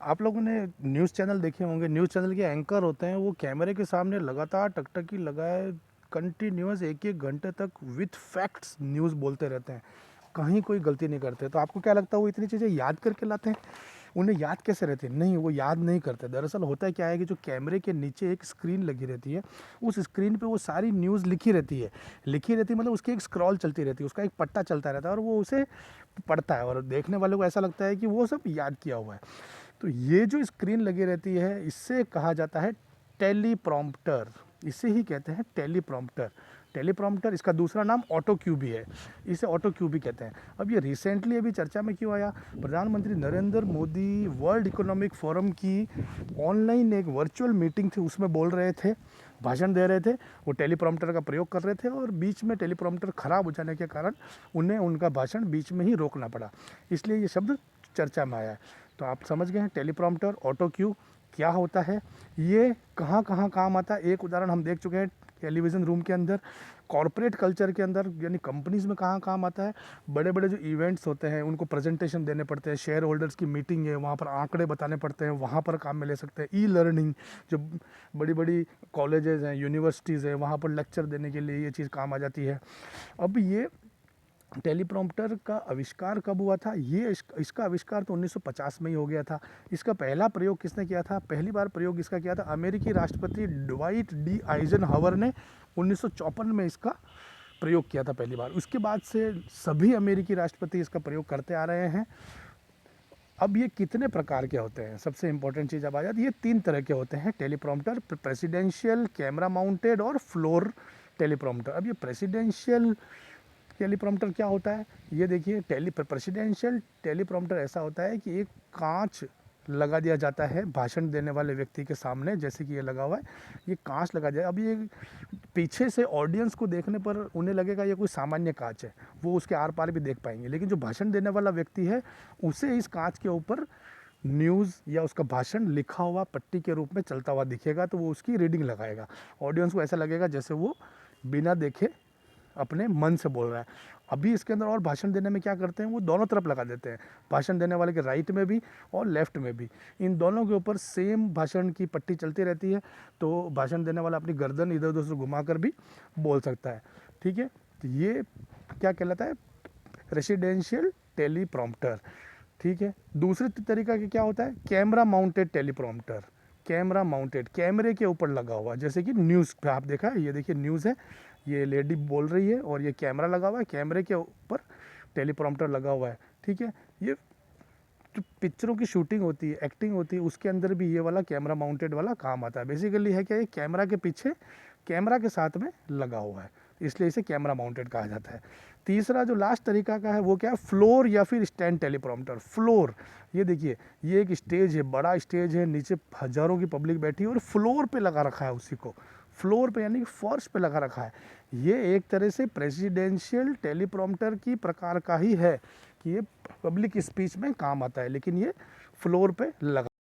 आप लोगों ने न्यूज़ चैनल देखे होंगे, न्यूज़ चैनल के एंकर होते हैं, वो कैमरे के सामने लगातार टकटकी लगाए कंटिन्यूअस 1-1 घंटे तक विथ फैक्ट्स न्यूज़ बोलते रहते हैं, कहीं कोई गलती नहीं करते। तो आपको क्या लगता है वो इतनी चीज़ें याद करके लाते हैं? उन्हें याद कैसे रहती है? नहीं, वो याद नहीं करते। दरअसल होता क्या है कि जो कैमरे के नीचे एक स्क्रीन लगी रहती है, उस स्क्रीन पे वो सारी न्यूज़ लिखी रहती है मतलब उसकी एक स्क्रॉल चलती रहती है, उसका एक पट्टा चलता रहता है और वो उसे पढ़ता है और देखने वाले को ऐसा लगता है कि वो सब याद किया हुआ है। तो ये जो स्क्रीन लगी रहती है, इससे कहा जाता है टेलीप्रॉम्प्टर, इसे ही कहते हैं टेलीप्रॉम्प्टर। टेलीप्रॉम्प्टर, इसका दूसरा नाम ऑटो क्यू भी है, इसे ऑटो क्यू भी कहते हैं। अब ये रिसेंटली अभी चर्चा में क्यों आया? प्रधानमंत्री Narendra Modi world economic forum की ऑनलाइन एक वर्चुअल मीटिंग थी, उसमें बोल रहे थे, भाषण दे रहे थे, वो टेलीप्रॉम्प्टर का प्रयोग कर रहे थे और बीच में टेलीप्रॉम्प्टर ख़राब हो जाने के कारण उन्हें उनका भाषण बीच में ही रोकना पड़ा, इसलिए ये शब्द चर्चा में आया है। तो आप समझ गए हैं टेलीप्रॉम्प्टर, ऑटो क्यू क्या होता है, ये कहाँ कहाँ काम आता है। एक उदाहरण हम देख चुके हैं टेलीविज़न रूम के अंदर, कॉरपोरेट कल्चर के अंदर यानी कंपनीज़ में कहाँ काम आता है। बड़े बड़े जो इवेंट्स होते हैं उनको प्रेजेंटेशन देने पड़ते हैं, शेयर होल्डर्स की मीटिंग है वहाँ पर आंकड़े बताने पड़ते हैं, वहाँ पर काम में ले सकते हैं। ई लर्निंग, जो बड़ी बड़ी कॉलेजेस हैं, यूनिवर्सिटीज़ हैं, वहाँ पर लेक्चर देने के लिए ये चीज़ काम आ जाती है। अब ये टेलीप्रॉम्प्टर का आविष्कार कब हुआ था? ये इसका आविष्कार तो 1950 में ही हो गया था। इसका पहला प्रयोग किसने किया था? पहली बार प्रयोग इसका किया था अमेरिकी राष्ट्रपति ड्वाइट डी आइजनहावर ने 1954 में इसका प्रयोग किया था पहली बार। उसके बाद से सभी अमेरिकी राष्ट्रपति इसका प्रयोग करते आ रहे हैं। अब ये कितने प्रकार के होते हैं? सबसे इंपॉर्टेंट चीज़ अब आ जाती है, ये 3 तरह के होते हैं टेलीप्रॉम्प्टर, प्रेसिडेंशियल, कैमरा माउंटेड और फ्लोर टेलीप्रॉम्प्टर। अब ये प्रेसिडेंशियल टेलीप्रॉम्प्टर क्या होता है? ये देखिए, प्रेसिडेंशियल टेलीप्रॉम्प्टर ऐसा होता है कि एक कांच लगा दिया जाता है भाषण देने वाले व्यक्ति के सामने, जैसे कि ये लगा हुआ है, ये कांच लगा दिया। अब ये पीछे से ऑडियंस को देखने पर उन्हें लगेगा ये कोई सामान्य कांच है, वो उसके आर पार भी देख पाएंगे, लेकिन जो भाषण देने वाला व्यक्ति है उसे इस कांच के ऊपर न्यूज़ या उसका भाषण लिखा हुआ पट्टी के रूप में चलता हुआ दिखेगा, तो वो उसकी रीडिंग लगाएगा। ऑडियंस को ऐसा लगेगा जैसे वो बिना देखे अपने मन से बोल रहा है। अभी इसके अंदर और भाषण देने में क्या करते हैं, वो दोनों तरफ लगा देते हैं, भाषण देने वाले के राइट में भी और लेफ्ट में भी, इन दोनों के ऊपर सेम भाषण की पट्टी चलती रहती है, तो भाषण देने वाला अपनी गर्दन इधर उधर से घुमाकर भी बोल सकता है। ठीक है, तो ये क्या कहलाता है? Residential teleprompter. ठीक है, दूसरे तरीका के क्या होता है? Camera mounted teleprompter. Camera mounted, कैमरे के ऊपर लगा हुआ, जैसे कि न्यूज़ पे आप देखा है, ये देखिए न्यूज़ है, ये लेडी बोल रही है और ये कैमरा लगा हुआ है, कैमरे के ऊपर टेलीप्रॉम्प्टर लगा हुआ है। ठीक है, ये जो पिक्चरों की शूटिंग होती है, एक्टिंग होती है, उसके अंदर भी ये वाला कैमरा माउंटेड वाला काम आता है। बेसिकली है क्या, ये कैमरा के पीछे कैमरा के साथ में लगा हुआ है, इसलिए इसे कैमरा माउंटेड कहा जाता है। तीसरा जो लास्ट तरीका का है वो क्या है? फ्लोर या फिर स्टैंड टेलीप्रॉम्प्टर। फ्लोर, ये देखिए, ये एक स्टेज है, बड़ा स्टेज है, नीचे हजारों की पब्लिक बैठी है और फ्लोर पे लगा रखा है उसी को, फ्लोर पे यानी कि फर्श पे लगा रखा है। ये एक तरह से प्रेसिडेंशियल टेलीप्रॉम्प्टर की प्रकार का ही है कि ये पब्लिक स्पीच में काम आता है, लेकिन ये फ्लोर पे लगा